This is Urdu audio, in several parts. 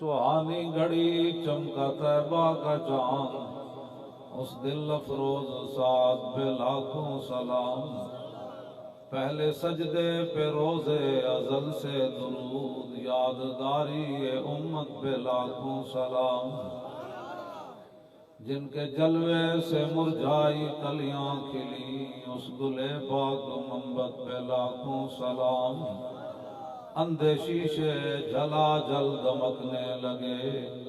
سہانی گھڑی چمکا طیبہ کا چاند، اس دل افروز ساتھ پہ لاکھوں سلام۔ پہلے سجدے پہ روزے ازل سے درود، یادگاری امت پہ لاکھوں سلام۔ جن کے جلوے سے مرجھائی کلیاں کھلی، اس گلے پاک منبت پہ لاکھوں سلام۔ اندھے شیشے جلا جل دمکنے لگے،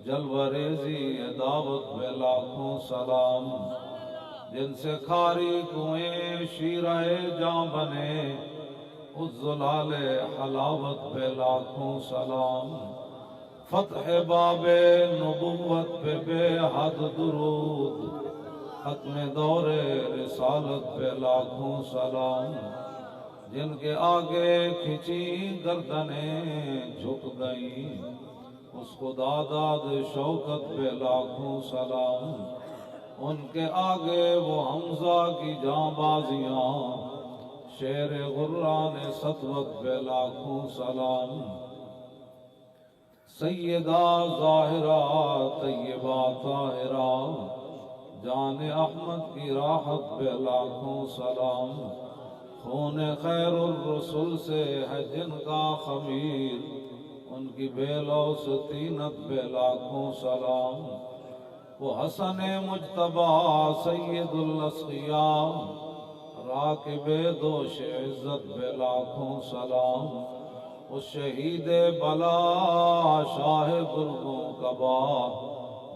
جلوہ ریزی دعوت پہ لاکھوں سلام۔ جن سے کھاری کنویں شیرہ جاں بنے، اس زلال حلاوت پہ لاکھوں سلام۔ فتح باب نبوت پہ بے حد درود، ختم دور رسالت پہ لاکھوں سلام۔ جن کے آگے کھچی گردنیں جھک گئیں، اس خدا داد شوکت پہ لاکھوں سلام۔ ان کے آگے وہ حمزہ کی جاں بازیاں، شیر غران سطوت پہ لاکھوں سلام۔ سیدہ ظاہرہ طیبہ طاہرہ، جان احمد کی راحت پہ لاکھوں سلام۔ خون خیر الرسل سے ہے جن کا خمیر، ان کی بے لوث طینت پہ لاکھوں سلام۔ وہ حسن مجتبی سید الاسقیاء، راکب دوش عزت پہ لاکھوں سلام۔ اس شہید بلا شاہ گرگوں کبا،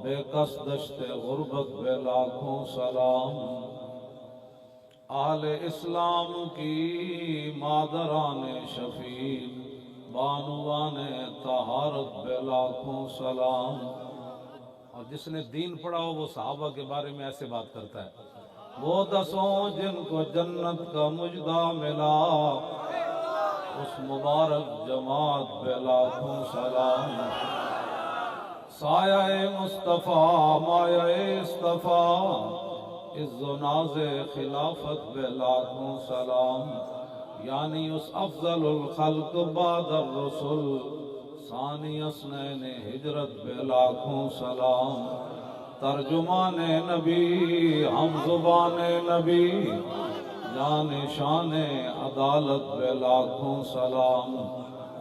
بے کس دشت غربت پہ لاکھوں سلام۔ آل اسلام کی مادران شفیق، بانوان طہارت پہ لاکھوں سلام۔ اور جس نے دین پڑھا ہو وہ صحابہ کے بارے میں ایسے بات کرتا ہے، وہ دسوں جن کو جنت کا مجدہ ملا، اس مبارک جماعت پہ لاکھوں سلام۔ سایہ مصطفیٰ مایہ اصطفیٰ، عز و ناز خلافت پہ لاکھوں سلام۔ یعنی اس افضل الخلق بعد الرسل، ثانی اثنین ہجرت پہ لاکھوں سلام۔ ترجمان نبی ہم زبان نبی، جان شان عدالت پہ لاکھوں سلام۔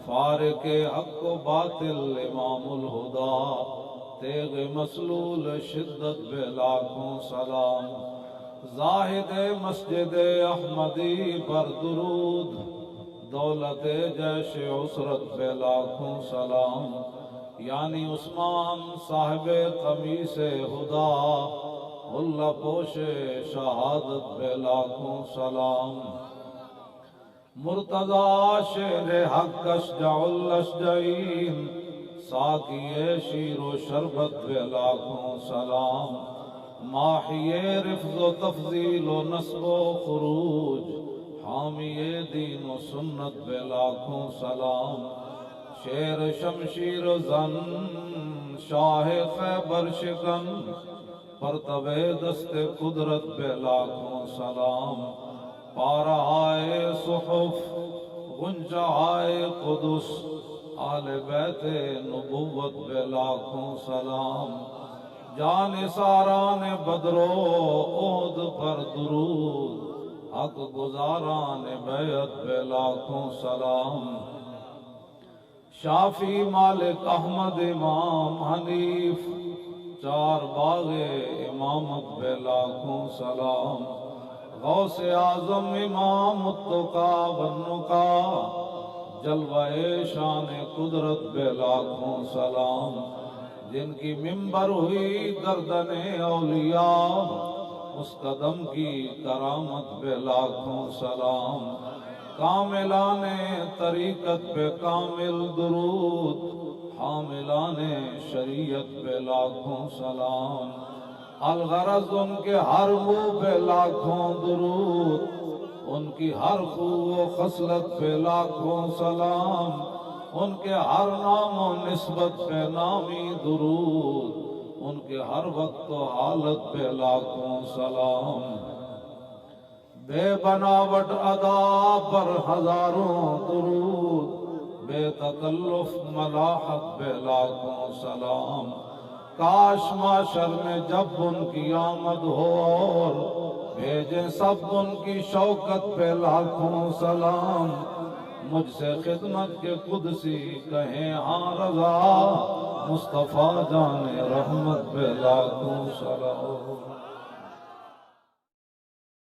فارق حق و باطل امام الہدا، تیغ مسلول شدت پہ لاکھوں سلام۔ زاہد مسجد احمدی پر درود، دولت جیش عسرت پہ لاکھوں سلام۔ یعنی عثمان صاحب قمیص ہدا، اللہ پوش شہادت پہ لاکھوں سلام۔ مرتضی شیر حق اشجع الاشجعین، ساقی شیر و شربت پہ لاکھوں سلام۔ ماحی رفض و تفضیل و نصب و خروج، حامی دین و سنت پہ لاکھوں سلام۔ شیر شمشیر زن شاہ خیبر شکن، پرتو دست قدرت پہ لاکھوں سلام۔ پارہائے صحف غنچہائے قدس، آل بیت نبوت پہ لاکھوں سلام۔ جان ساران بدر و احد پر درود، حق گزاران بیعت پہ لاکھوں سلام۔ شافی مالک احمد امام حنیف، چار باغ امامت پہ لاکھوں سلام۔ غوث اعظم امام التقیٰ والنقیٰ، جلوہ شان قدرت پہ لاکھوں سلام۔ جن کی منبر ہوئی گردن اولیاء، اس قدم کی کرامت پہ لاکھوں سلام۔ کاملان طریقت پہ کامل درود، حاملان شریعت پہ لاکھوں سلام۔ الغرض ان کے ہر منہ پہ لاکھوں درود، ان کی ہر خو و خصلت پہ لاکھوں سلام۔ ان کے ہر نام و نسبت پہ نامی درود، ان کے ہر وقت و حالت پہ لاکھوں سلام۔ بے بناوٹ ادا پر ہزاروں درود، بے تکلف ملاحت پہ لاکھوں سلام، کاش معاشر میں جب ان کی آمد ہو اور بھیجیں سب ان کی شوکت پہ لاکھوں سلام، مجھ سے خدمت کے قدسی کہیں ہاں رضا، مصطفیٰ جان رحمت پہ لاکھوں سلام۔